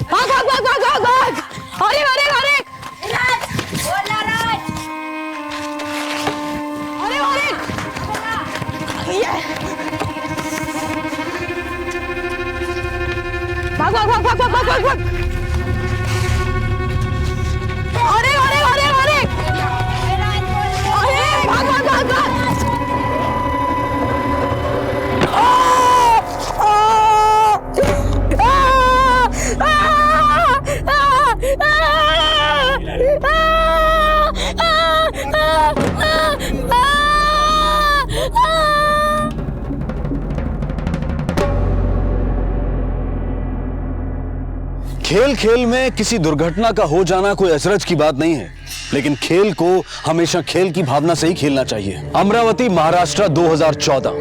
भाग भाग भाग भाग भाग भाग। अरे अरे अरे राज, बोला राज। अरे अरे ये भाग भाग भाग भाग भाग भाग भाग। अरे अरे अरे अरे अरे भाग भाग भाग भाग। खेल खेल में किसी दुर्घटना का हो जाना कोई अचरज की बात नहीं है, लेकिन खेल को हमेशा खेल की भावना से ही खेलना चाहिए। अमरावती महाराष्ट्र 2014।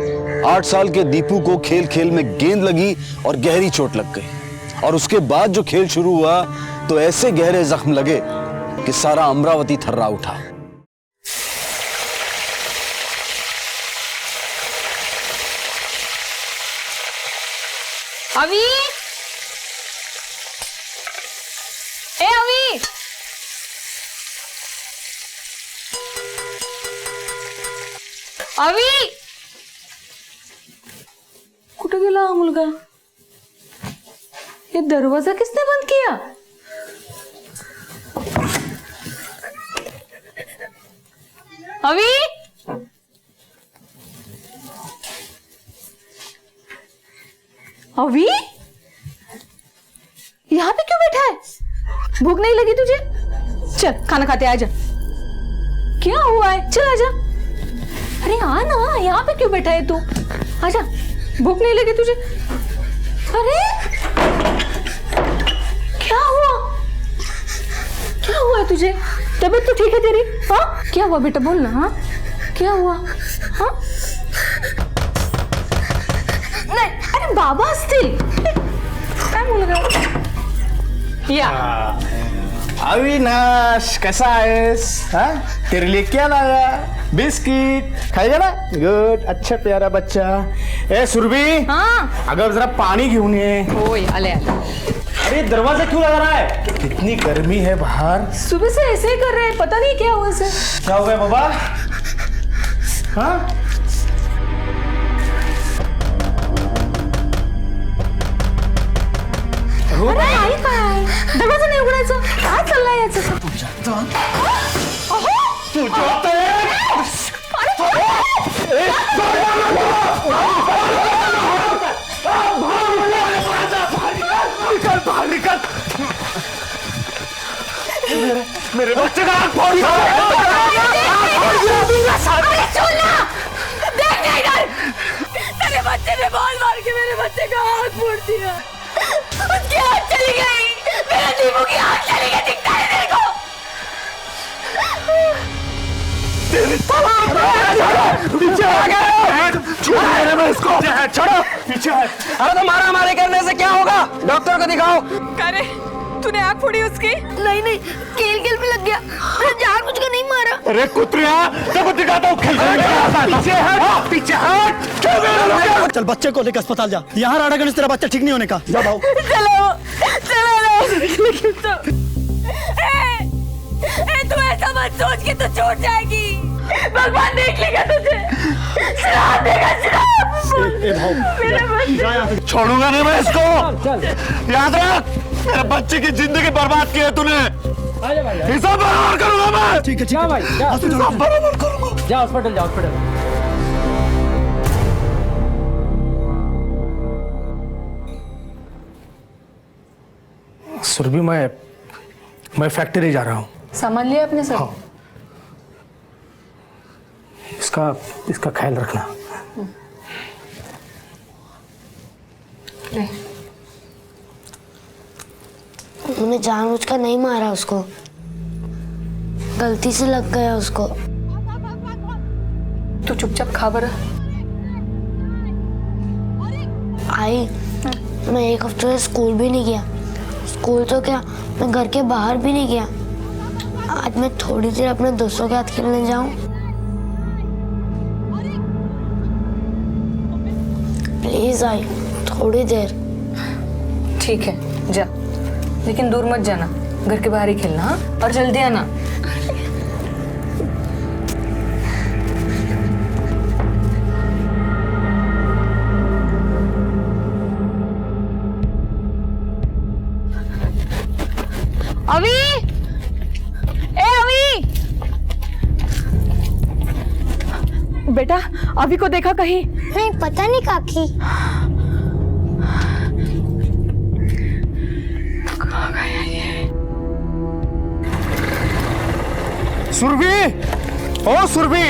8 साल के दीपू को खेल खेल में गेंद लगी और गहरी चोट लग गई, और उसके बाद जो खेल शुरू हुआ तो ऐसे गहरे जख्म लगे कि सारा अमरावती थर्रा उठा। अभी ए अवी, अवी कुठे गेला हा मुलगा? ये दरवाजा किसने बंद किया? अवी अवी यहाँ पे क्यों बैठा है? भूख नहीं लगी तुझे? चल खाना खाते आजा। क्या हुआ है? चल आजा। अरे आ ना, यहाँ पे क्यों बैठा है तू? आजा, भूख नहीं लगी तुझे? अरे क्या हुआ? क्या हुआ है तुझे? तबीयत तो ठीक है तेरी? हाँ क्या हुआ बेटा, बोल ना। हाँ क्या हुआ? हाँ नाही, अरे बाबा असतील। काय मुलगा? या अविनाश, कैसा आहेस? हाँ तेरे लिए क्या लाया? बिस्किट खाएगा ना? गुड, अच्छा प्यारा बच्चा। ए सुरभि, हाँ अगर जरा पानी घेऊन ये। ओए आले आले। अरे दरवाजा क्यों लगा रहा है? कितनी गर्मी है बाहर। सुबह से ऐसे ही कर रहे हैं, पता नहीं क्या हुआ इसे। क्या हो गया बाबा? हाँ अरे आई काय? दरवाजा नाही उघडायचं? काय चाललंय याचं? मेरे बच्चे का हाथ फोड़ दिया। तेरे बच्चे ने बॉल मार के मेरे बच्चे का हाथ फोड़ दिया। उसकी आँख चली गई, मेरे दीपू की आँख चली गई, दिखता है तेरे को? पीछे आ गया। इसको छोड़ो, पीछे है। अरे तो मारा मारी करने से क्या होगा? डॉक्टर को दिखाओ। अरे तूने आँख फोड़ी उसकी? नहीं नहीं, खेल खेल में लग गया, जानबूझकर नहीं मारा। अरे कुत्रिया, जब दिखाता हूँ खेल पीछे हट, पीछे हट। चल बच्चे को लेकर अस्पताल जा। यहाँ राडा गणेश, तेरा बच्चा ठीक नहीं होने का। जा भाऊ। चलो चलो। तू ऐसा मत सोच कि तू छूट जाएगी। भगवान देख लेगा तुझे, श्राप देगा, श्राप। मेरा बच्चा छोड़ूंगा नहीं मैं इसको। याद रख, मेरे बच्चे की जिंदगी बर्बाद की है तूने। हिसाब बराबर करूंगा मैं। ठीक है भाई, हिसाब बराबर करूंगा। जा हॉस्पिटल, जा हॉस्पिटल। सुरभि, मैं फैक्ट्री जा रहा हूँ। सामान लिया अपने सब? हाँ। इसका ख्याल रखना। उन्होंने जानबूझकर नहीं मारा उसको, गलती से लग गया उसको। तू चुपचाप खा बरं। आई, मैं 1 हफ्ते से स्कूल भी नहीं गया। स्कूल तो क्या, मैं घर के बाहर भी नहीं गया। आज मैं थोड़ी देर अपने दोस्तों के साथ खेलने जाऊं? प्लीज आई, थोड़ी देर। ठीक है जा, लेकिन दूर मत जाना, घर के बाहर ही खेलना। हाँ, और जल्दी आना। अभी, ए अभी, बेटा अभी को देखा कहीं? नहीं, पता नहीं काकी। सुरभि, ओ सुरभि,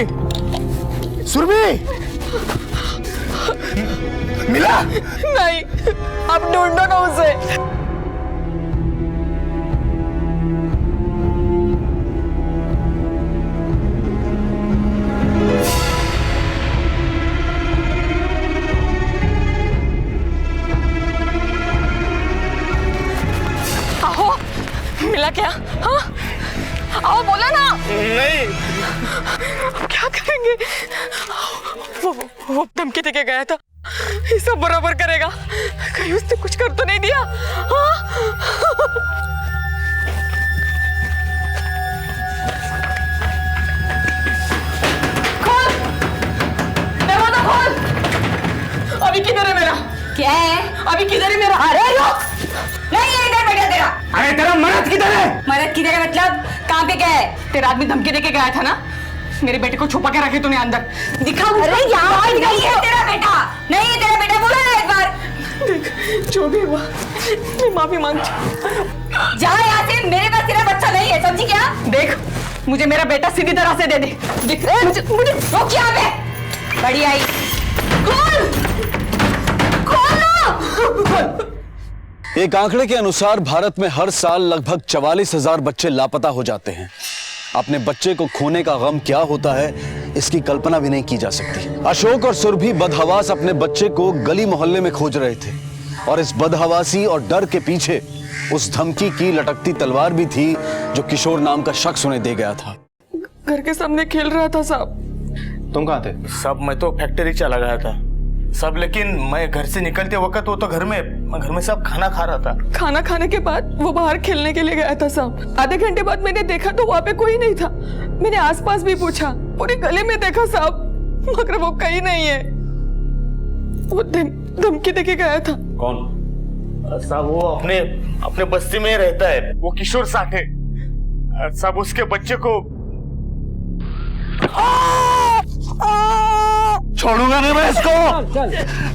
सुरभि, मिला? नहीं, अब ढूंढो ना उसे। आओ, मिला क्या? हाँ, आओ बोला ना। नहीं। क्या करेंगे? वो धमकी देके गया था, ये सब बराबर करेगा। कहीं उसने कुछ कर तो नहीं दिया? हाँ? खोल, दरवाजा खोल। अभी किधर है मेरा? क्या है? अभी किधर है मेरा? अरे रुक, नहीं है इधर बेटा तेरा। अरे तेरा मर्द किधर है? मरद किधर है मतलब? कहाँ पे गया है? तेरा आदमी धमकी देके गया था ना, मेरे बेटे को छुपा के रखे तूने अंदर। दिखा। अरे यहाँ नहीं है तेरा बेटा, नहीं है तेरा बेटा, बोला ना एक बार। देख, जो भी हुआ मैं माफी मांगती हूँ। जा यहाँ से, मेरे पास तेरा बच्चा नहीं है, समझी क्या? देख, मुझे मेरा बेटा सीधी तरह से दे दे। देख, मुझे रोक यहाँ पे। बड़ी आई, खोल, खोल ना। एक आंकड़े के अनुसार भारत में हर साल लगभग 44,000 बच्चे लापता हो जाते हैं। अपने बच्चे को खोने का गम क्या होता है, इसकी कल्पना भी नहीं की जा सकती। अशोक और सुरभि बदहवास अपने बच्चे को गली मोहल्ले में खोज रहे थे, और इस बदहवासी और डर के पीछे उस धमकी की लटकती तलवार भी थी जो किशोर नाम का शख्स उन्हें दे गया था। घर के सामने खेल रहा था साहब। तुम कहाँ थे? सब मैं तो फैक्ट्री चला गया था सब, लेकिन मैं घर से निकलते वक्त वो तो घर में सब खाना खा रहा था। खाना खाने के बाद वो बाहर खेलने के लिए गया था साहब। आधे घंटे बाद मैंने देखा तो वहाँ पे कोई नहीं था। मैंने आसपास भी पूछा, पूरे गले में देखा साहब, मगर वो कहीं नहीं है। वो धमकी देके गया था। कौन? साहब वो अपने बस्ती में रहता है, वो किशोर साठे साहब। उसके बच्चे को छोड़ूंगा नहीं मैं इसको।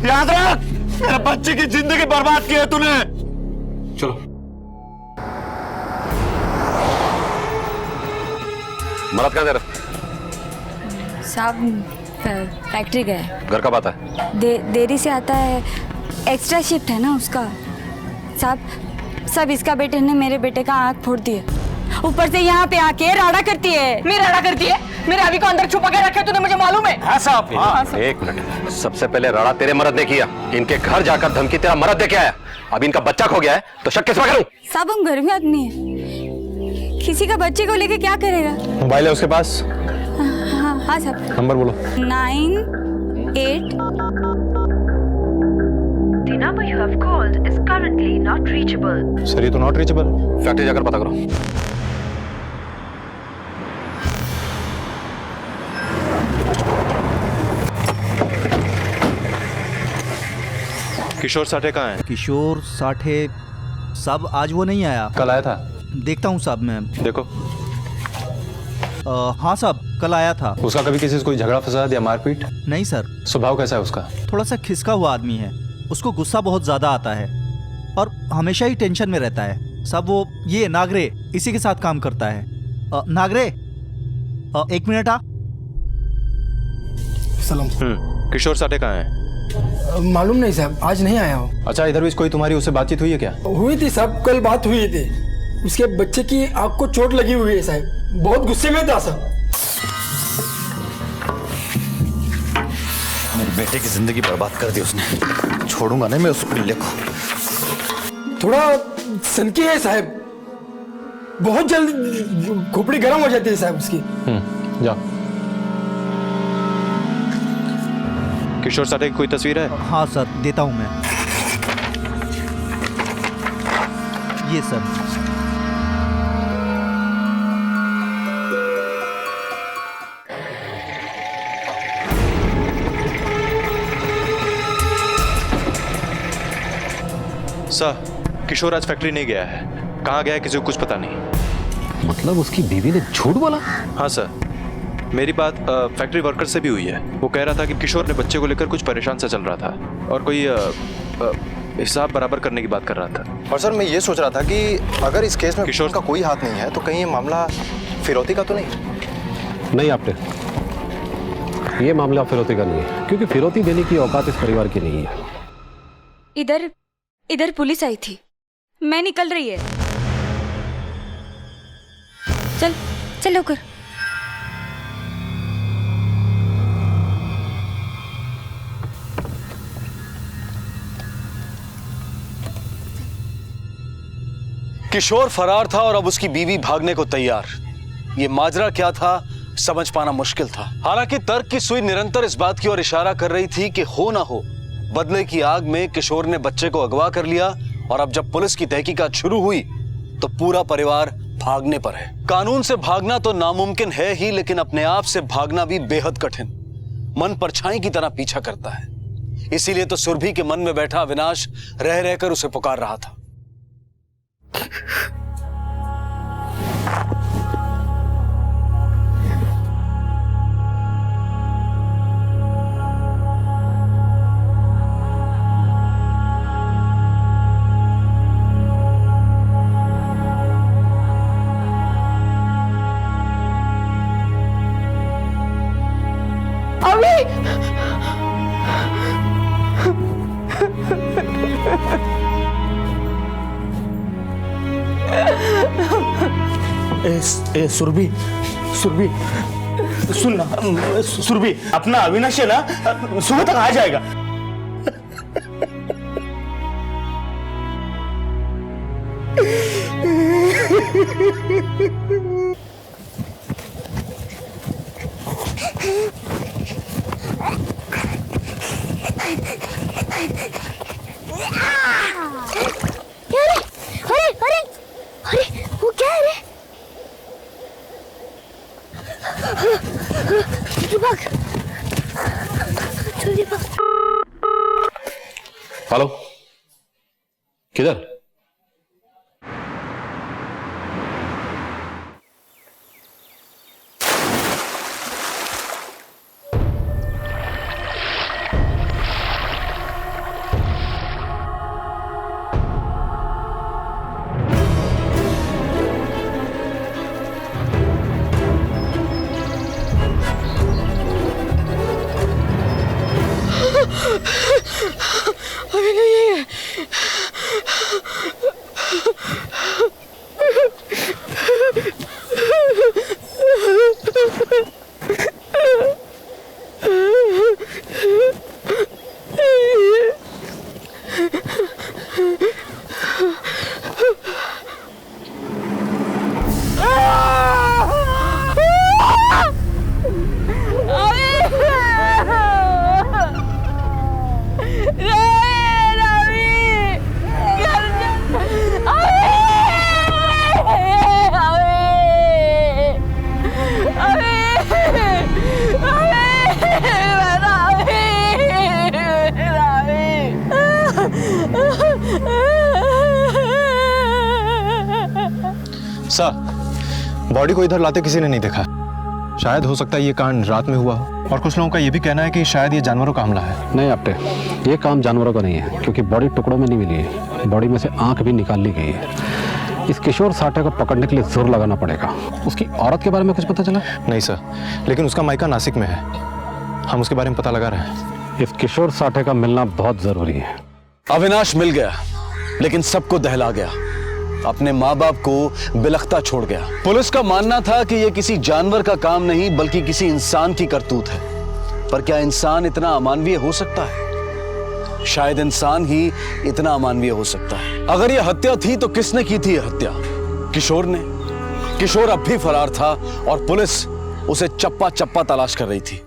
याद रख, मेरे बच्चे की जिंदगी बर्बाद की है तूने। चलो मदद कर दे रहा। साहब फैक्ट्री गए। घर कब आता है? देरी से आता है, एक्स्ट्रा शिफ्ट है ना उसका। साहब इसका बेटे ने मेरे बेटे का आँख फोड़ दिया, ऊपर से यहाँ पे आके राड़ा करती है। मेरा राड़ा करती है? मेरे अभी को अंदर छुपा के रखे तूने, मुझे मालूम है। हाँ साहब, हाँ। एक मिनट, सबसे पहले राड़ा तेरे मर्द ने किया, इनके घर जाकर धमकी तेरा मर्द दे के आया। अब इनका बच्चा खो गया है तो शक किस पर करूं? साहब हम घर में आदमी है, किसी का बच्चे को लेके क्या करेगा? मोबाइल है उसके पास? हाँ साहब। नंबर बोलो। 98। The number you have called is currently not reachable. Sir ये तो नॉट रीचेबल। फैक्ट्री जाकर पता करो। किशोर साठे कहाँ है? किशोर साठे साहब आज वो नहीं आया। कल आया था? देखता हूँ साहब मैं। देखो। हाँ साहब कल आया था। उसका कभी किसी से कोई झगड़ा फसाद या मारपीट? नहीं सर। स्वभाव कैसा है उसका? थोड़ा सा खिसका हुआ आदमी है, उसको गुस्सा बहुत ज्यादा आता है और हमेशा ही टेंशन में रहता है। साहब वो ये नागरे इसी के साथ काम करता है। नागरे एक मिनट आ। सलाम। किशोर साठे कहाँ है? मालूम नहीं साहब, आज नहीं आया हो। अच्छा, इधर भी कोई तुम्हारी उससे बातचीत हुई है क्या? हुई थी साहब, कल बात हुई थी। उसके बच्चे की आंख को चोट लगी हुई है साहब, बहुत गुस्से में था साहब। मेरे बेटे की जिंदगी बर्बाद कर दी उसने, छोड़ूंगा नहीं मैं उस पिल्ले को। थोड़ा सनकी है साहब, बहुत जल्द खोपड़ी गर्म हो जाती है साहब उसकी। जाओ। किशोर साठे की कोई तस्वीर है? हाँ सर देता हूँ मैं। ये सर। सर, किशोर आज फैक्ट्री नहीं गया है। कहाँ गया है किसी को कुछ पता नहीं। मतलब उसकी बीवी ने झूठ बोला? हाँ सर, मेरी बात फैक्ट्री वर्कर से भी हुई है। वो कह रहा था कि किशोर ने बच्चे को लेकर कुछ परेशान सा चल रहा था और कोई हिसाब बराबर करने की बात कर रहा था। और सर मैं ये सोच रहा था कि अगर इस केस में किशोर का कोई हाथ नहीं है तो कहीं ये मामला फिरौती का तो नहीं? नहीं आपने, ये मामला फिरौती का नहीं है, क्योंकि फिरौती देने की औकात इस परिवार की नहीं है। इधर पुलिस आई थी, मैं निकल रही है। चल चल होकर। किशोर फरार था और अब उसकी बीवी भागने को तैयार। ये माजरा क्या था समझ पाना मुश्किल था। हालांकि तर्क की सुई निरंतर इस बात की ओर इशारा कर रही थी कि हो ना हो बदले की आग में किशोर ने बच्चे को अगवा कर लिया और अब जब पुलिस की तहकीकात शुरू हुई तो पूरा परिवार भागने पर है। कानून से भागना तो नामुमकिन है ही, लेकिन अपने आप से भागना भी बेहद कठिन, मन परछाई की तरह पीछा करता है। इसीलिए तो सुरभि के मन में बैठा अविनाश रह रहकर उसे पुकार रहा था। ए सुरभि, सुरभि सुन ना, सुरभि अपना अविनाश है ना सुबह तक आ जाएगा। अरे वो क्या है रे? जल्दी भाग। हेलो, किधर? अभी नहीं है। सर, बॉडी को इधर लाते किसी ने नहीं देखा। शायद हो सकता है ये कांड रात में हुआ हो, और कुछ लोगों का ये भी कहना है कि शायद ये जानवरों का हमला है। नहीं आपटे, ये काम जानवरों का नहीं है, क्योंकि बॉडी टुकड़ों में नहीं मिली है, बॉडी में से आंख भी निकाल ली गई है। इस किशोर साठे को पकड़ने के लिए जोर लगाना पड़ेगा। उसकी औरत के बारे में कुछ पता चला? नहीं सर, लेकिन उसका मायका नासिक में है, हम उसके बारे में पता लगा रहे हैं। इस किशोर साठे का मिलना बहुत जरूरी है। अविनाश मिल गया, लेकिन सबको दहला गया, अपने माँ बाप को बिलखता छोड़ गया। पुलिस का मानना था कि यह किसी जानवर का काम नहीं बल्कि किसी इंसान की करतूत है। पर क्या इंसान इतना अमानवीय हो सकता है? शायद इंसान ही इतना अमानवीय हो सकता है। अगर यह हत्या थी तो किसने की थी यह हत्या? किशोर ने। किशोर अब भी फरार था और पुलिस उसे चप्पा चप्पा तलाश कर रही थी।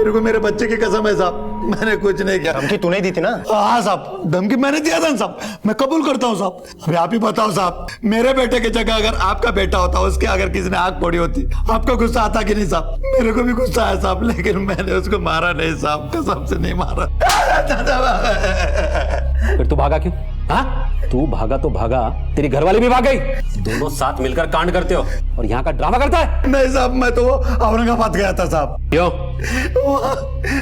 मेरे को मेरे बच्चे की कसम है साहब, मैंने कुछ नहीं किया। धमकी तूने दी थी ना? हाँ साहब, धमकी मैंने दिया था साहब, मैं कबूल करता हूँ साहब। अभी आप ही बताओ साहब, मेरे बेटे की जगह अगर आपका बेटा होता, उसके अगर किसी ने आंख फोड़ी होती, आपको गुस्सा आता कि नहीं साहब? मेरे को भी गुस्सा है साहब, लेकिन मैंने उसको मारा नहीं साहब, कसम से नहीं मारा। फिर तू भागा क्यों? हाँ, तू भागा तो भागा, तेरी घरवाली भी भाग गई। दोनों साथ मिलकर कांड करते हो और यहाँ का ड्रामा करता है। नहीं साहब, मैं तो औरंगाबाद गया था साहब। क्यों?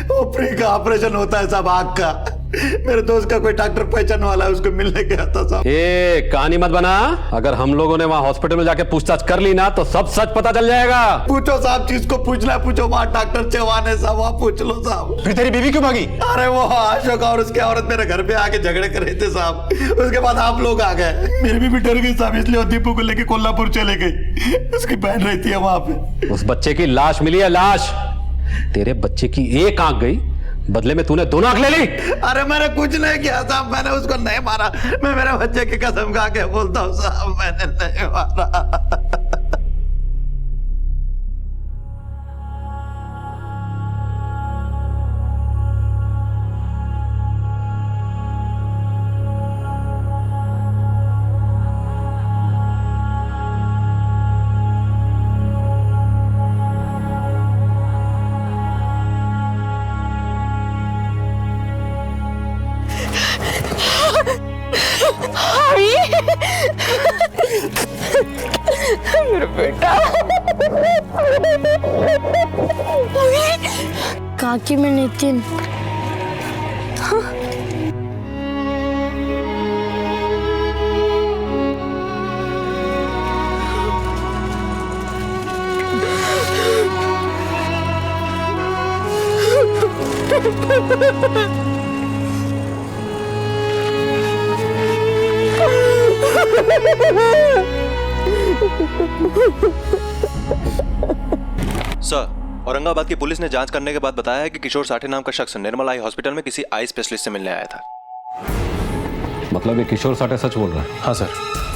वो फ्री का ऑपरेशन होता है साहब, आँख का। मेरे दोस्त का कोई डॉक्टर पहचान वाला है, उसको मिलने गया था साहब। ये कहानी मत बना। अगर हम लोगों ने वहाँ हॉस्पिटल में जाके पूछताछ कर ली ना, तो सब सच पता चल जाएगा। पूछो साहब, जिसको पूछना है पूछो, वहाँ डॉक्टर चौहान है साहब, वहाँ पूछ लो साहब। फिर तेरी बीवी क्यों भागी? अरे वो अशोक और उसकी औरत मेरे घर पे आके झगड़े कर रहे थे साहब, उसके बाद आप लोग आ गए। मेरी बीवी डर गई साहब, इसलिए दीपू को लेके कोल्हापुर चले गई। उसकी बहन रहती है वहाँ पे। उस बच्चे की लाश मिली है, लाश। तेरे बच्चे की एक आंख गई, बदले में तूने दोनों आंख ले ली। अरे मैंने कुछ नहीं किया साहब, मैंने उसको नहीं मारा। मैं मेरे बच्चे की कसम खा के बोलता हूँ साहब, मैंने नहीं मारा। मेरा बेटा। काकी में नितिन। सर, औरंगाबाद की पुलिस ने जांच करने के बाद बताया है कि किशोर साठे नाम का शख्स निर्मल आई हॉस्पिटल में किसी आई स्पेशलिस्ट से मिलने आया था। मतलब ये किशोर साठे सच बोल रहा है? हाँ सर,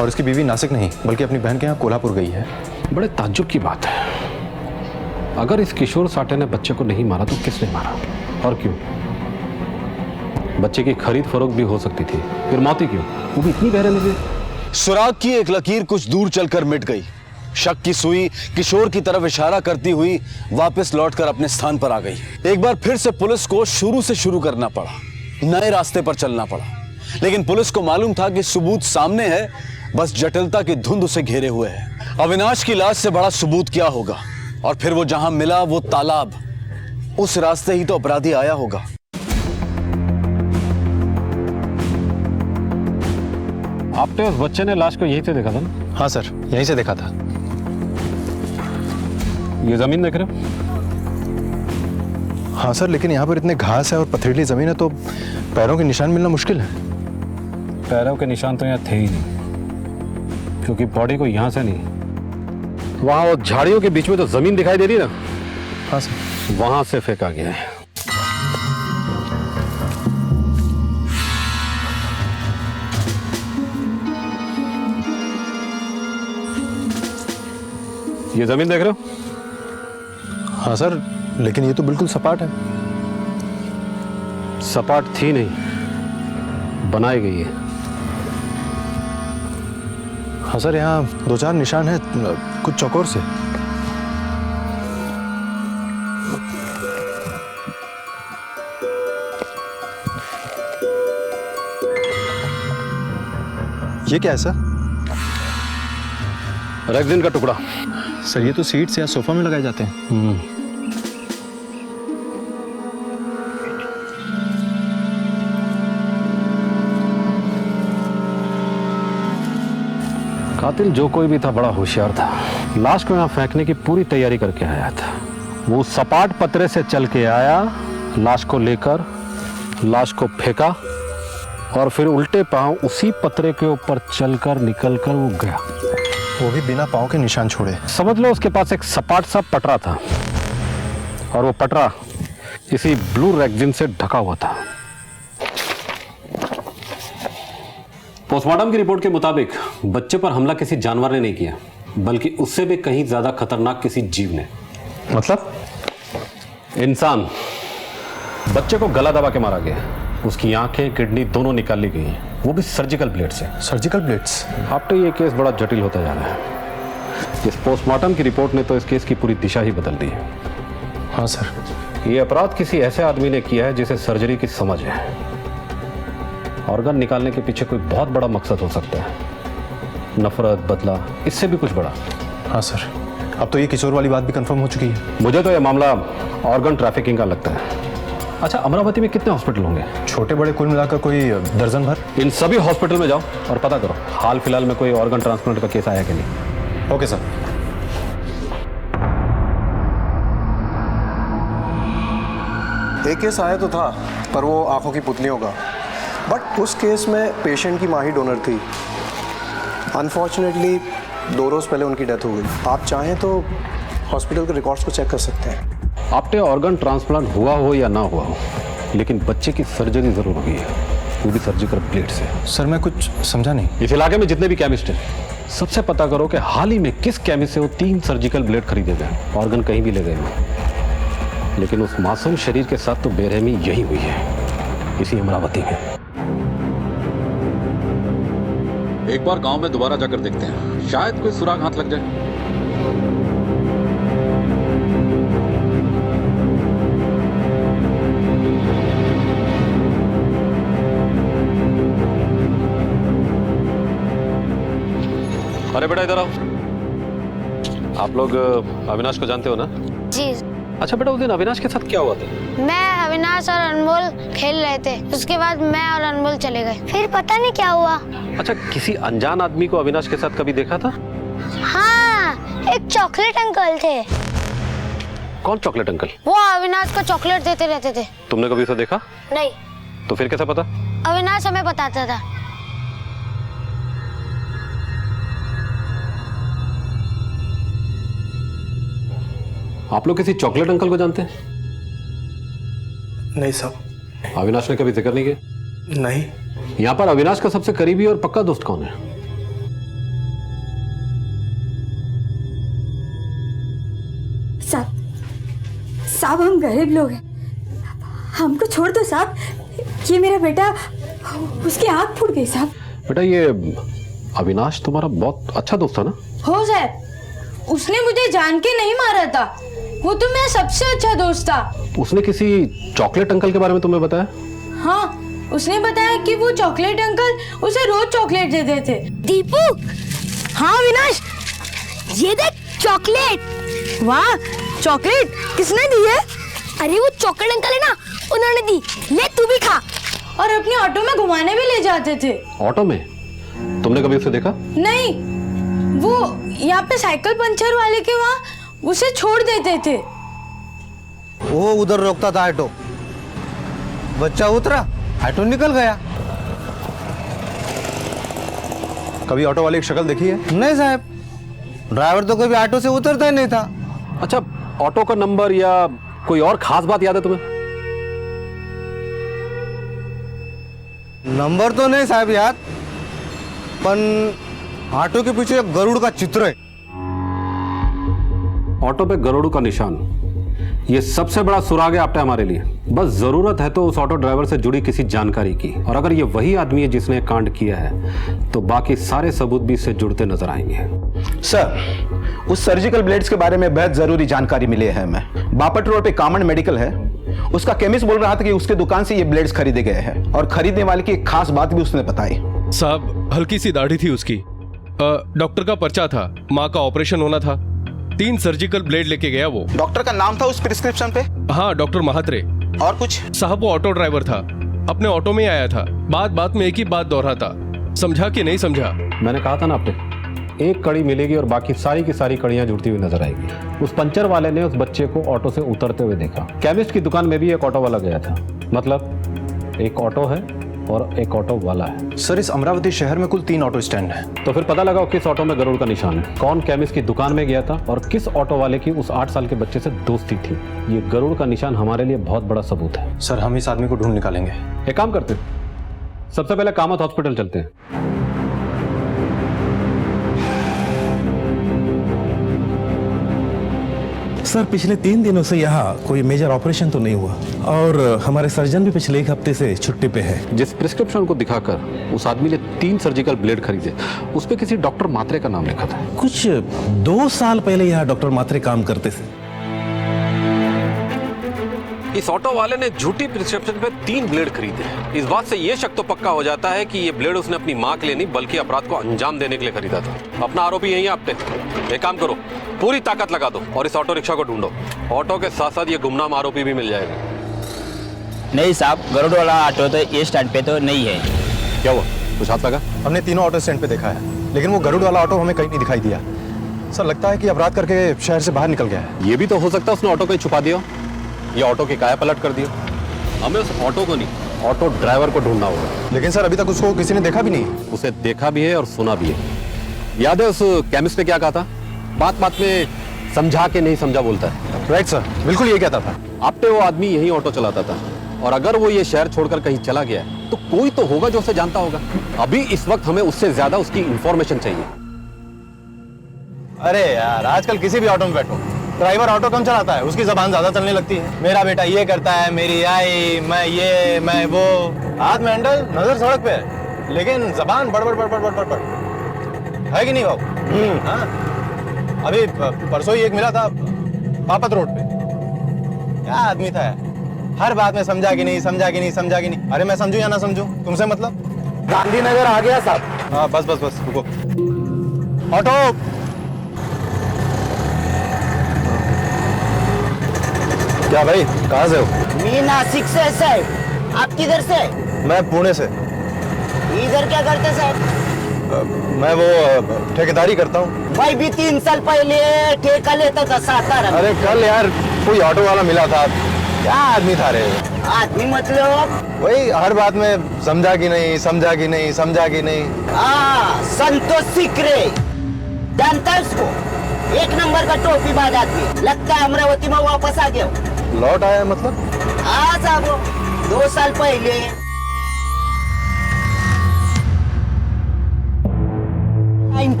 और इसकी बीवी नासिक नहीं बल्कि अपनी बहन के यहाँ कोल्हापुर गई है। बड़े ताज्जुब की बात है। अगर इस किशोर साठे ने बच्चे को नहीं मारा तो किसने मारा और क्यों? बच्चे की खरीद फरोख्त भी हो सकती थी, फिर मौत ही क्यों? वो भी इतनी गहरे में। सुराग की एक लकीर कुछ दूर चलकर मिट गई। शक की सुई किशोर की तरफ इशारा करती हुई वापस लौटकर अपने स्थान पर आ गई। एक बार फिर से पुलिस को शुरू से शुरू करना पड़ा, नए रास्ते पर चलना पड़ा। लेकिन पुलिस को मालूम था कि सबूत सामने है, बस जटिलता की धुंध उसे घेरे हुए है। अविनाश की लाश से बड़ा सबूत क्या होगा? और फिर वो जहां मिला वो तालाब, उस रास्ते ही तो अपराधी आया होगा। आपने उस बच्चे ने लाश को यहीं से देखा था ना? हाँ सर, यहीं से देखा था। ये जमीन देख रहे हो? हाँ सर, लेकिन यहाँ पर इतने घास है और पथरीली जमीन है तो पैरों के निशान मिलना मुश्किल है। पैरों के निशान तो यहाँ थे ही नहीं, क्योंकि बॉडी को यहाँ से नहीं, वहाँ वो झाड़ियों के बीच में तो जमीन दिखाई दे रही ना। हाँ सर, वहां से फेंका गया है। ये जमीन देख रहे हो? हाँ सर, लेकिन ये तो बिल्कुल सपाट है। सपाट थी नहीं, बनाई गई है। हाँ सर, यहाँ दो चार निशान है कुछ चौकोर से। ये क्या है सर? रेक्सिन का टुकड़ा। सर ये तो सीट्स या सोफा में लगाए जाते हैं। कातिल जो कोई भी था बड़ा होशियार था। लाश को यहाँ फेंकने की पूरी तैयारी करके आया था। वो सपाट पतरे से चल के आया, लाश को लेकर लाश को फेंका और फिर उल्टे पांव उसी पतरे के ऊपर चलकर निकलकर वो गया, वो भी बिना पांव के निशान छोड़े। समझ लो उसके पास एक सपाट सा पटरा था और वो पटरा इसी ब्लू रेक्सिन से ढका हुआ था। पोस्टमार्टम की रिपोर्ट के मुताबिक बच्चे पर हमला किसी जानवर ने नहीं किया, बल्कि उससे भी कहीं ज्यादा खतरनाक किसी जीव ने। मतलब? इंसान। बच्चे को गला दबा के मारा गया। उसकी आंखें किडनी दोनों निकाल ली गई हैं, वो भी सर्जिकल ब्लेड से। Surgical blades? आफ्टर ये केस बड़ा जटिल होता जा रहा है। इस पोस्टमार्टम की रिपोर्ट ने तो इस केस की पूरी दिशा ही बदल दी है। हाँ सर। ये अपराध किसी ऐसे आदमी ने किया है जिसे सर्जरी की समझ है। ऑर्गन निकालने के पीछे कोई बहुत बड़ा मकसद हो सकता है, नफरत, बदला, इससे भी कुछ बड़ा। हाँ सर, अब तो ये किशोर वाली बात भी कंफर्म हो चुकी है। मुझे तो ये मामला ऑर्गन ट्रैफिकिंग का लगता है। अच्छा, अमरावती में कितने हॉस्पिटल होंगे? छोटे बड़े कुल मिलाकर कोई दर्जन भर। इन सभी हॉस्पिटल में जाओ और पता करो हाल फिलहाल में कोई ऑर्गन ट्रांसप्लांट का केस आया कि नहीं। Okay sir. एक केस आया तो था, पर वो आंखों की पुतलियों का। बट उस केस में पेशेंट की मां ही डोनर थी। अनफॉर्चुनेटली 2 रोज पहले उनकी डेथ हो गई। आप चाहें तो हॉस्पिटल के रिकॉर्ड्स को चेक कर सकते हैं। आपने ऑर्गन ट्रांसप्लांट हुआ हो या ना हुआ हो, लेकिन बच्चे की सर्जरी जरूर हुई है, वो भी सर्जिकल ब्लेड से। सर मैं कुछ समझा नहीं। इस इलाके में जितने भी केमिस्ट हैं, सबसे पता करो कि हाल ही में किस केमिस्ट से वो 3 सर्जिकल ब्लेड खरीदे गए, ऑर्गन कहीं भी ले गए हो। लेकिन उस मासूम शरीर के साथ तो बेरहमी यही हुई है, इसी अमरावती में। एक बार गांव में दोबारा जाकर देखते हैं, शायद कोई सुराग हाथ लग जाए। अरे बेटा इधर आओ। आप लोग अविनाश को जानते हो ना? जी। अच्छा बेटा, उस दिन अविनाश के साथ क्या हुआ था? मैं, अविनाश और अनमोल खेल रहे थे। उसके बाद मैं और अनमोल चले गए। फिर पता नहीं क्या हुआ। अच्छा, किसी अनजान आदमी को अविनाश के साथ कभी देखा था? हाँ, एक चॉकलेट अंकल थे। कौन चॉकलेट अंकल? वो अविनाश को चॉकलेट देते रहते थे। तुमने कभी उसे देखा? नहीं। तो फिर कैसे पता? अविनाश हमें बताता था। आप लोग किसी चॉकलेट अंकल को जानते हैं? नहीं साहब। अविनाश ने कभी जिक्र नहीं किया? नहीं। यहाँ पर अविनाश का सबसे करीबी और पक्का दोस्त कौन है? साहब हम गरीब लोग हैं, हमको छोड़ दो साहब। ये मेरा बेटा, उसकी आंख फूट गई साहब। बेटा ये अविनाश तुम्हारा बहुत अच्छा दोस्त था ना? हो साहब, उसने मुझे जान के नहीं मारा था, वो तो मेरा सबसे अच्छा दोस्त था। उसने किसी चॉकलेट अंकल के बारे में तुम्हें बताया? हाँ, उसने बताया कि वो चॉकलेट अंकल उसे रोज चॉकलेट देते थे। दीपू। हाँ अविनाश, ये देख चॉकलेट। वाह, चॉकलेट किसने दी है? अरे वो चॉकलेट अंकल है ना, उन्होंने दी। ले तू भी खा। और अपने ऑटो में घुमाने भी ले जाते थे। ऑटो में? तुमने कभी उसे देखा? नहीं, वो यहाँ पे साइकिल पंचर वाले के वहाँ उसे छोड़ देते थे। वो उधर रोकता था ऑटो, बच्चा उतरा, ऑटो निकल गया। कभी ऑटो वाले की शक्ल देखी है? नहीं साहब, ड्राइवर तो कभी ऑटो से उतरता ही नहीं था। अच्छा, ऑटो का नंबर या कोई और खास बात याद है तुम्हें? नंबर तो नहीं साहब याद, पर ऑटो के पीछे एक गरुड़ का चित्र है। ऑटो पे गरुड़ का निशान, ये सबसे बड़ा सुराग है आपने हमारे लिए। बस जरूरत है तो उस ऑटो ड्राइवर से जुड़ी किसी जानकारी की, और अगर ये वही आदमी है जिसने कांड किया है तो बाकी सारे सबूत भी इससे जुड़ते नजर आएंगे। सर, उस सर्जिकल ब्लेड्स के बारे में बेहद जरूरी जानकारी मिली है हमें। बापट रोड पे कॉमन मेडिकल है, उसका केमिस्ट बोल रहा था कि उसके दुकान से ये ब्लेड्स खरीदे गए हैं, और खरीदने वाले की एक खास बात भी उसने बताई। साहब, हल्की सी दाढ़ी थी उसकी, डॉक्टर का पर्चा था, माँ का ऑपरेशन होना था, 3 सर्जिकल ब्लेड लेके गया वो। डॉक्टर का नाम था उस प्रिस्क्रिप्शन पे? हाँ, डॉक्टर महात्रे। और कुछ? साहब वो ऑटो ड्राइवर था, अपने ऑटो में आया था, बात बात में एक ही बात दोहराता, समझा कि नहीं समझा? मैंने कहा था ना आपने, एक कड़ी मिलेगी और बाकी सारी की सारी कड़ियां जुड़ती हुई नजर आएगी। उस पंचर वाले ने उस बच्चे को ऑटो से उतरते हुए देखा। केमिस्ट की दुकान में भी एक ऑटो वाला गया था, मतलब एक ऑटो है और एक ऑटो वाला है। सर, इस अमरावती शहर में कुल 3 ऑटो स्टैंड हैं। तो फिर पता लगाओ किस ऑटो में गरुड़ का निशान है, कौन केमिस्ट की दुकान में गया था और किस ऑटो वाले की उस 8 साल के बच्चे से दोस्ती थी। ये गरुड़ का निशान हमारे लिए बहुत बड़ा सबूत है। सर, हम इस आदमी को ढूंढ निकालेंगे। एक काम करते हैं, सबसे पहले कामत हॉस्पिटल चलते हैं। सर पिछले 3 दिनों से यहाँ कोई मेजर ऑपरेशन तो नहीं हुआ और हमारे सर्जन भी पिछले 1 हफ्ते से छुट्टी पे है। जिस प्रिस्क्रिप्शन को दिखाकर उस आदमी ने 3 सर्जिकल ब्लेड खरीदे, उस पे किसी डॉक्टर मात्रे का नाम लिखा था। कुछ 2 साल पहले यहाँ डॉक्टर मात्रे काम करते थे। इस ऑटो वाले ने झूठी प्रिस्क्रिप्शन पे 3 ब्लेड खरीदे। इस बात से ये शक तो पक्का हो जाता है कि ये ब्लेड उसने अपनी माँ के लिए नहीं बल्कि अपराध को अंजाम देने के लिए खरीदा था। अपना आरोपी यही है आप पे। एक काम करो, पूरी ताकत लगा दो और इस ऑटो रिक्शा को ढूंढो। ऑटो के साथ साथ ये गुमनाम आरोपी भी मिल जाएगा। नहीं साहब, गरुड़ वाला ऑटो तो ये स्टैंड पे तो नहीं है। क्या हुआ, कुछ हाथ लगा? हमने तीनों ऑटो स्टैंड पे देखा है, लेकिन वो गरुड़ वाला ऑटो हमें कहीं नहीं दिखाई दिया। सर लगता है कि अपराध करके शहर से बाहर निकल गया है। ये भी तो हो सकता है उसने ऑटो को ही छुपा दिया, ये ऑटो की काया पलट कर दिया। हमें उस ऑटो को नहीं, ऑटो ड्राइवर को ढूंढना होगा। लेकिन सर अभी तक उसको किसी ने देखा भी नहीं। उसे देखा भी है और सुना भी है। याद है उस केमिस्ट ने क्या कहा था? बात बात में समझा के नहीं समझा बोलता है। राइट सर, बिल्कुल ये कहता था। आपने वो आदमी यही ऑटो चलाता था और अगर वो ये शहर छोड़कर कहीं चला गया तो कोई तो होगा जो उसे जानता होगा। अभी इस वक्त हमें उससे ज्यादा उसकी इंफॉर्मेशन चाहिए। अरे यार, आजकल किसी भी ऑटो में बैठो, ड्राइवर ऑटो कम चलाता है, उसकी जबान ज्यादा चलने लगती है। मेरा बेटा ये करता है, मेरी आई, मैं ये, मैं वो। हाथ में हैंडल, नजर सड़क पे, लेकिन जबान बड़बड़ बड़बड़ बड़बड़ बड़ है कि नहीं बाबू? हाँ, अभी परसों ही एक मिला था पापत रोड पे। क्या आदमी था, हर बात में समझा कि नहीं, समझा कि नहीं, समझा कि नहीं। अरे मैं समझू या ना समझू, तुमसे मतलब। गांधीनगर आ गया साहब। हाँ बस बस बस, रुको। ऑटो। क्या भाई, कहाँ से हो? मैं नासिक से है साहब। आप किधर से? मैं पुणे से। इधर क्या करते साहब? मैं वो ठेकेदारी करता हूँ। भाई भी 3 साल पहले ठेका लेता था सातारा में। अरे कल यार कोई ऑटो वाला मिला था। क्या आदमी था रे? आदमी मतलब वही हर बात में समझा कि नहीं, समझा कि नहीं, समझा कि नहीं। हाँ, संतोष सिकरे, जानता है उसको? 1 नंबर का टोपी बाज आदमी। लगता है अमरावती में वापस आ गया। लौट आया मतलब? हाँ साहब, 2 साल पहले।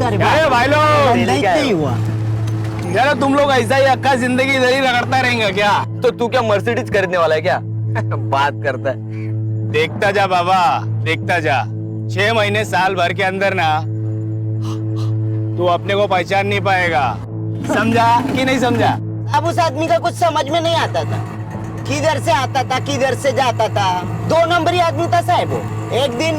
अरे भाई लोग, नहीं हुआ यार तुम लोग ऐसा ही अक्का जिंदगी इधर ही रगड़ता रहेंगे क्या? तो तू क्या मर्सिडीज खरीदने वाला है क्या? बात करता है। देखता जा बाबा, देखता जा। 6 महीने साल भर के अंदर ना तू अपने को पहचान नहीं पाएगा। समझा कि नहीं समझा? अब उस आदमी का कुछ समझ में नहीं आता था। किधर से आता था, किधर से जाता था। 2 नंबरी आदमी था साहब वो। एक दिन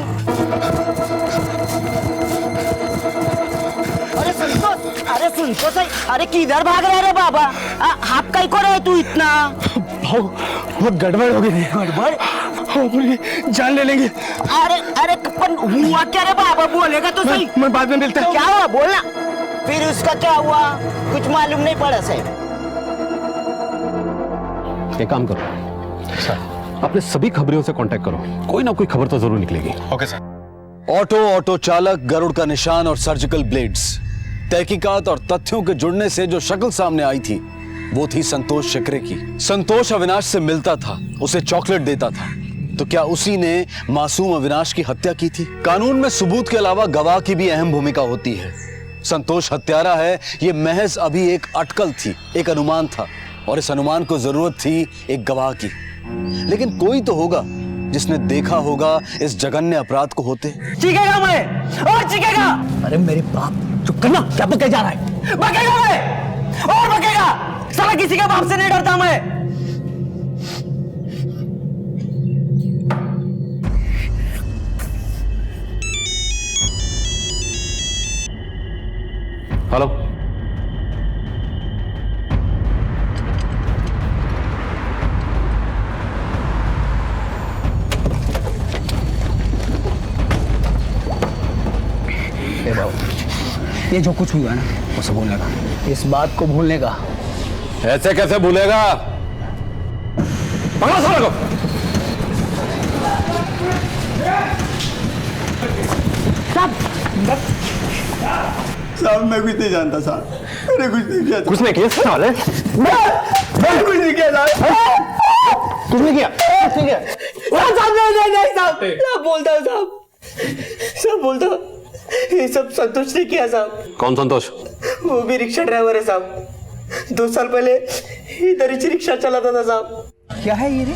अरे सुन तो सही। अरे किधर भाग रहा है रे बाबा? हाथ कहीं को रहे तू इतना? बहुत गड़बड़ हो गई। गड़बड़? जान ले लेंगे। अरे अरे पर हुआ क्या रे बाबा? बोलेगा तो सही। मैं बाद में मिलता हूँ। क्या हुआ बोलना। फिर उसका क्या हुआ कुछ मालूम नहीं पड़ा साहब। एक काम करो, अपने सभी खबरों से कांटेक्ट करो, कोई ना कोई खबर तो जरूर निकलेगी। Okay sir. ऑटो चालक, गरुड़ का निशान और सर्जिकल ब्लेड्स। तहकीकात और तथ्यों के जुड़ने से जो शक्ल सामने आई थी वो थी संतोष शिकरे की। संतोष अविनाश से मिलता था, उसे चॉकलेट देता था। तो क्या उसी ने मासूम अविनाश की हत्या की थी? कानून में सबूत के अलावा गवाह की भी अहम भूमिका होती है। संतोष हत्यारा है, ये महज अभी एक अटकल थी, एक अनुमान था और इस अनुमान को जरूरत थी एक गवाह की। लेकिन कोई तो होगा जिसने देखा होगा इस जघन्य अपराध को होते। चीखेगा मैं और चीखेगा। अरे मेरे बाप, चुप करना। क्या बके जा रहा है? बकेगा मैं और बकेगा। साला किसी के बाप से नहीं डरता मैं। हेलो, ये जो कुछ हुआ ना उसे भूलने का, इस बात को भूलने का। ऐसे कैसे भूलेगा? पकड़ो साले को। साहब मैं कुछ नहीं जानता साहब, मैंने कुछ नहीं किया। कुछ नहीं किया साले? मैं कुछ नहीं किया साहब। कुछ नहीं किया? नहीं साहब, सब बोलता हूँ साहब, सब बोलता हूँ। ये सब संतोष ने किया साहब। कौन संतोष? वो भी रिक्शा ड्राइवर है साहब। 2 साल पहले इधर ही रिक्शा चलाता था साहब। क्या है ये रे?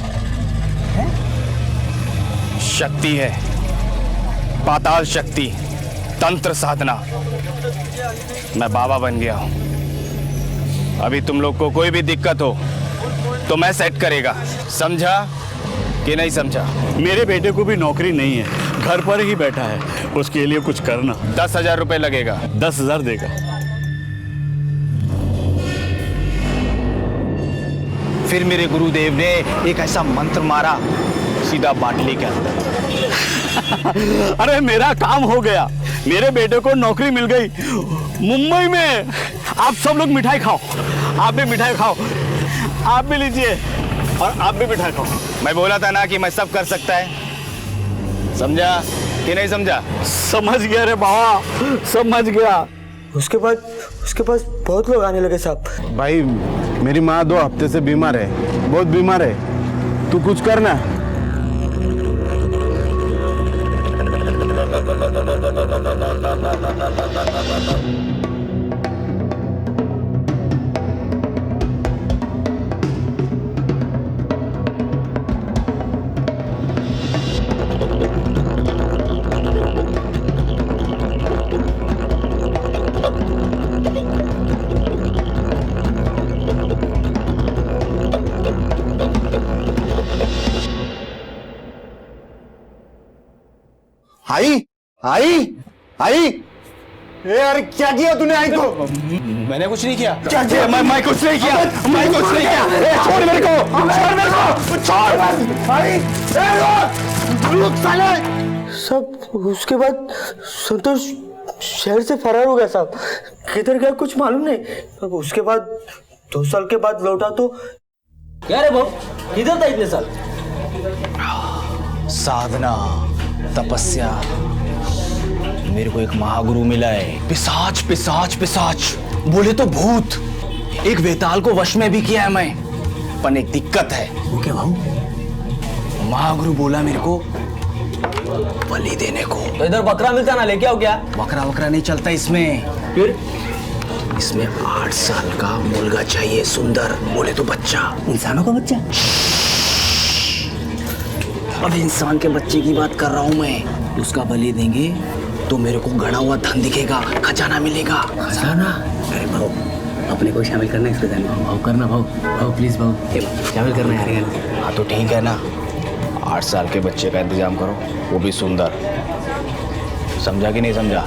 शक्ति है, पाताल शक्ति, तंत्र साधना। मैं बाबा बन गया हूं। अभी तुम लोग को कोई भी दिक्कत हो तो मैं सेट करेगा, समझा कि नहीं समझा? मेरे बेटे को भी नौकरी नहीं है, घर पर ही बैठा है, उसके लिए कुछ करना। 10,000 रुपए लगेगा। 10,000 देगा। फिर मेरे गुरुदेव ने एक ऐसा मंत्र मारा, सीधा बाटली के अंदर। अरे मेरा काम हो गया, मेरे बेटे को नौकरी मिल गई मुंबई में। आप सब लोग मिठाई खाओ, आप भी मिठाई खाओ, आप भी लीजिए और आप भी मिठाई खाओ। मैं बोला था ना कि मैं सब कर सकता है, समझा कि नहीं समझा? समझ गया रे बाबा, समझ गया। उसके बाद उसके पास बहुत लोग आने लगे साहब। भाई मेरी माँ 2 हफ्ते से बीमार है, बहुत बीमार है, तू कुछ करना। आई यार, क्या किया तूने आई को? मैंने कुछ नहीं किया। क्या किया? मैं कुछ नहीं किया, मैं कुछ नहीं किया। छोड़ मेरे को, छोड़ मेरे को, छोड़। रुक साले। सब उसके बाद संतोष शहर से फरार हो गया साहब। किधर गया कुछ मालूम नहीं। अब उसके बाद 2 साल के बाद लौटा तो क्या रे बाबू, किधर था इतने साल? साधना, तपस्या। मेरे को एक महागुरु मिला है। पिशाच पिशाच पिशाच बोले तो भूत। एक वेताल को वश में भी किया है मैं, पर एक दिक्कत है। वो क्या भाऊ? महागुरु बोला मेरे को बलि देने को। तो इधर बकरा मिलता ना, लेके आओ क्या? बकरा वकरा नहीं चलता इसमें। फिर इसमें 8 साल का मुर्गा चाहिए, सुंदर, बोले तो बच्चा। इंसानों का बच्चा? अब इंसान के बच्चे की बात कर रहा हूं मैं। उसका बलि देंगे तो मेरे को गड़ा हुआ धन दिखेगा, खजाना मिलेगा। खजाना? अरे भाऊ, अपने को शामिल करना है इसके धन में। भाऊ करना, भाऊ भाऊ प्लीज भाऊ शामिल करना है यार। हाँ तो ठीक है ना, 8 साल के बच्चे का इंतजाम करो, वो भी सुंदर। समझा कि नहीं समझा?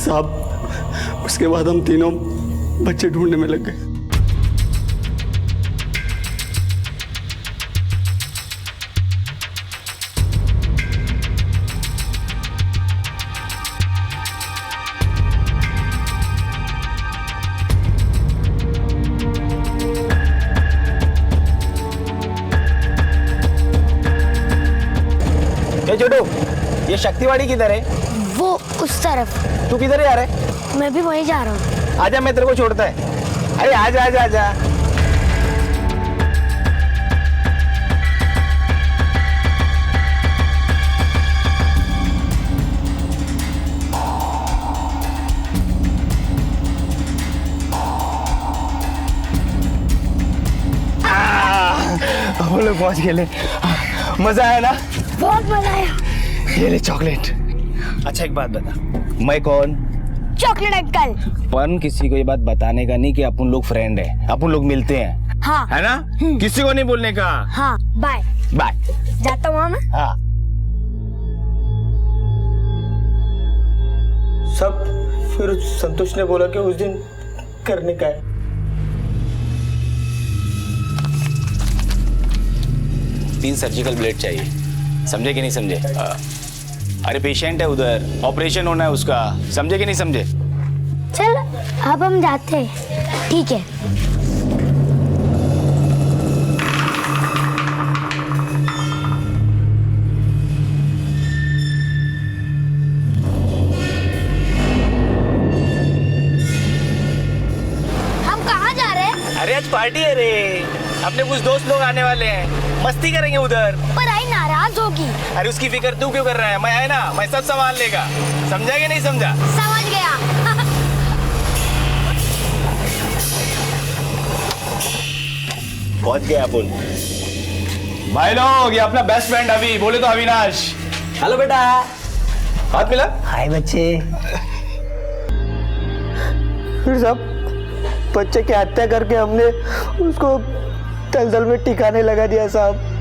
साहब उसके बाद हम तीनों बच्चे ढूंढने में लग गए। छोटू, ये शक्तिवाड़ी किधर है? वो उस तरफ। तू किधर जा रहा है? मैं भी वहीं जा रहा हूँ। आजा, मैं तेरे को छोड़ता है। अरे आजा आजा आजा। हम लोग पहुंच गए। मजा आया ना? बहुत मजा आया। ये ले चॉकलेट। अच्छा एक बात बता, मैं कौन? Chocolate uncle. पर किसी को ये बात बताने का नहीं कि अपन लोग फ्रेंड है, अपन लोग मिलते हैं। हाँ। है ना? किसी को नहीं बोलने का। हाँ बाय। बाय। जाता हूँ मैं। हाँ। सब फिर संतोष ने बोला कि उस दिन करने का है। तीन सर्जिकल ब्लेड चाहिए, समझे कि नहीं समझे? अरे पेशेंट है उधर, ऑपरेशन होना है उसका, समझे कि नहीं समझे? चल अब हम जाते हैं। ठीक है। हम कहाँ जा रहे हैं? अरे आज पार्टी है रे, अपने कुछ दोस्त लोग आने वाले हैं, मस्ती करेंगे उधर। पर आई नाराज होगी। अरे उसकी फिक्र तू क्यों कर रहा है? मैं है ना, मैं सब संभाल लेगा। समझा कि नहीं समझा? समझ गया। पहुंच गए अपन। भाई लोग, ये अपना बेस्ट फ्रेंड अभी, बोले तो अविनाश। हेलो बेटा। हाथ मिला। हाय बच्चे। फिर साहब, बच्चे की हत्या करके हमने उसको दलदल में टिकाने लगा दिया साहब।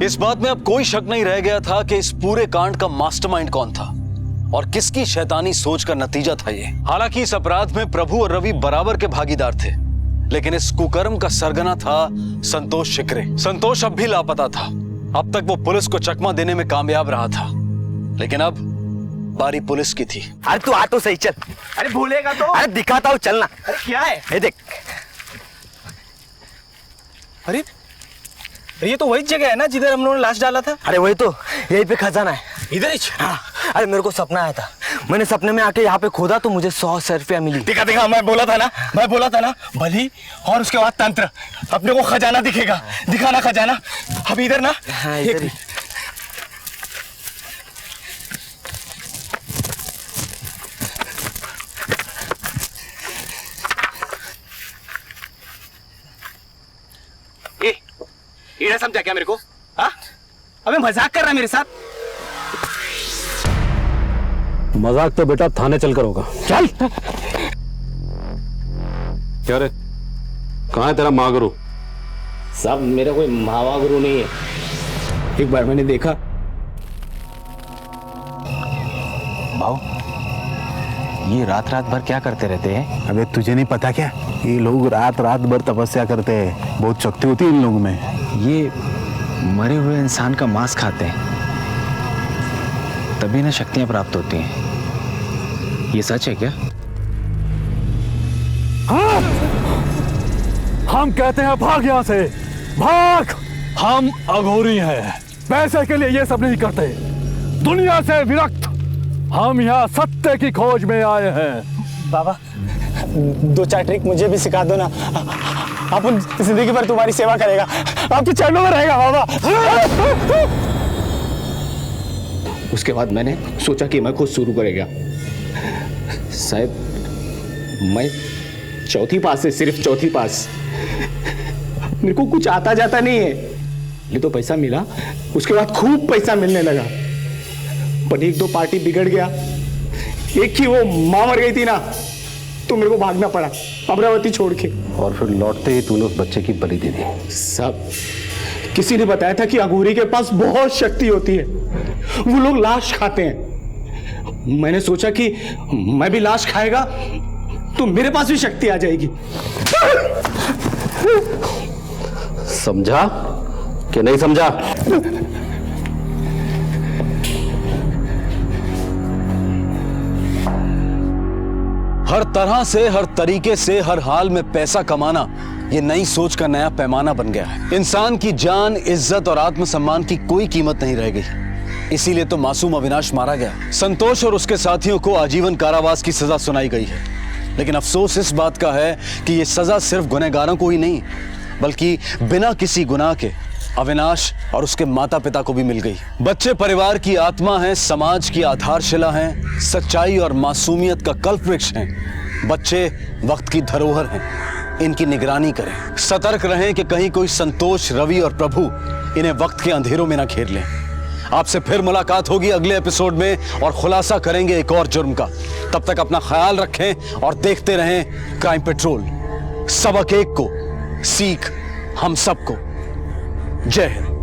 इस बात में अब कोई शक नहीं रह गया था कि इस पूरे कांड का मास्टरमाइंड कौन था और किसकी शैतानी सोच का नतीजा था ये। हालांकि इस अपराध में प्रभु और रवि बराबर के भागीदार थे, लेकिन इस कुकर्म का सरगना था संतोष शिकरे। संतोष अब भी लापता था। अब तक वो पुलिस को चकमा देने में कामयाब रहा था, लेकिन अब बारी पुलिस की थी। अरे तू आ तो सही, चल। अरे भूलेगा तो। अरे दिखाता हूँ, चलना। अरे क्या है? ये देख। अरे ये तो वही जगह है ना जिधर हम लोगों ने लाश डाला था। अरे वही तो, यही पे खजाना है। इधर ही। हाँ। अरे मेरे को सपना आया था, मैंने सपने में आके यहाँ पे खोदा तो मुझे 100 रुपया मिली। देखा मैं बोला था ना बलि और उसके बाद तंत्र। अपने को खजाना दिखेगा, दिखाना खजाना। अब इधर ना। हाँ, इधर ही। ये समझा क्या मेरे को? हाँ? अबे मजाक कर रहा है मेरे साथ? मजाक तो बेटा थाने चलकर होगा। चल। क्या रे, कहाँ है तेरा माँ गुरु? साहब मेरा कोई मावा गुरु नहीं है। एक बार मैंने देखा। भाऊ, ये रात रात भर क्या करते रहते हैं? अबे तुझे नहीं पता क्या? ये लोग रात रात भर तपस्या करते हैं, बहुत शक्ति होती है इन लोगों में। ये मरे हुए इंसान का मांस खाते हैं, तभी ना शक्तियां प्राप्त होती हैं। ये सच है क्या? हाँ! हम कहते हैं भाग यहां से, भाग। हम अघोरी हैं, पैसे के लिए ये सब नहीं करते। दुनिया से विरक्त हम यहाँ सत्य की खोज में आए हैं। बाबा 2-4 ट्रिक मुझे भी सिखा दो ना। अपन जिंदगी भर तुम्हारी सेवा करेगा, आपके चरणों में रहेगा बाबा। उसके बाद मैंने सोचा कि मैं खुद शुरू करेगा। साहब मैं चौथी पास है, सिर्फ चौथी पास। मेरे को कुछ आता जाता नहीं है। ये तो पैसा मिला, उसके बाद खूब पैसा मिलने लगा, पर 1-2 पार्टी बिगड़ गया। एक ही वो माँ मर गई थी ना, तो मेरे को भागना पड़ा अमरावती छोड़ के। और फिर लौटते ही तूने उस बच्चे की बलि दे दी। सब किसी ने बताया था कि अघोरी के पास बहुत शक्ति होती है, वो लोग लाश खाते हैं। मैंने सोचा कि मैं भी लाश खाएगा तो मेरे पास भी शक्ति आ जाएगी। समझा कि नहीं समझा? हर तरह से, हर तरीके से, हर हाल में पैसा कमाना ये नई सोच का नया पैमाना बन गया है। इंसान की जान, इज्जत और आत्मसम्मान की कोई कीमत नहीं रह गई। इसीलिए तो मासूम अविनाश मारा गया। संतोष और उसके साथियों को आजीवन कारावास की सजा सुनाई गई है। लेकिन अफसोस इस बात का है कि ये सजा सिर्फ गुनहगारों को ही नहीं, बल्कि बिना किसी गुनाह के अविनाश और उसके माता पिता को भी मिल गई। बच्चे परिवार की आत्मा हैं, समाज की आधारशिला हैं, सच्चाई और मासूमियत का कल्पवृक्ष हैं। बच्चे वक्त की धरोहर हैं, इनकी निगरानी करें। सतर्क रहें कि कहीं कोई संतोष, रवि और प्रभु इन्हें वक्त के अंधेरों में न घेर लें। आपसे फिर मुलाकात होगी अगले एपिसोड में और खुलासा करेंगे एक और जुर्म का। तब तक अपना ख्याल रखें और देखते रहें क्राइम पेट्रोल। सबक एक को, सीख हम सबको। जय हिंद।